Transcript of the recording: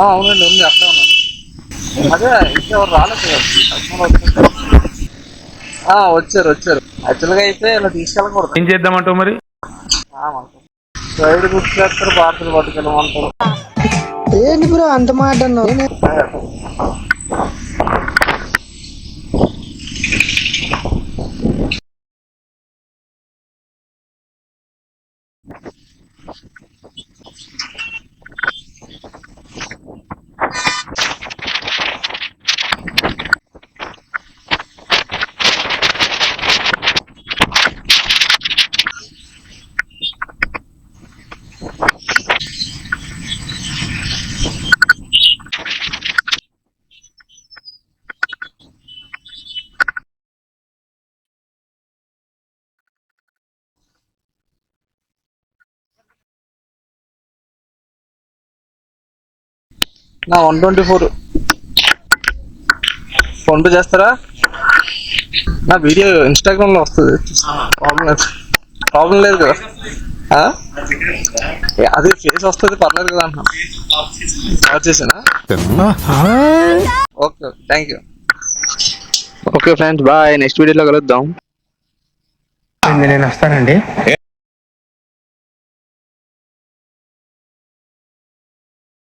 అవునండి ఉంది అక్కడే ఉన్నాను. అదే ఇంకెవరు రాలేదు కదా, కస్టమర్ వచ్చారు. వచ్చారు. యాక్చువల్గా అయితే ఇలా తీసుకెళ్ళకూడదు. ఏం చేద్దామంటావు మరి? సైడ్ గుర్తుచేస్తారు, పార్సల్ పట్టుకెళ్ళమంటారు. ఏంటి బ్రో అంత మాట అన్నావు? నా 124 ఫోన్ పే చేస్తారా? నా వీడియో ఇన్స్టాగ్రామ్ లో వస్తుంది, ప్రాబ్లం లేదు కదా. అది ఫేస్ వస్తుంది, పర్లేదు కదా అంటున్నా. చేసానా? Okay, thank you. Okay friends, bye. Next వీడియోలో కలుద్దాం. నేను వస్తానండి.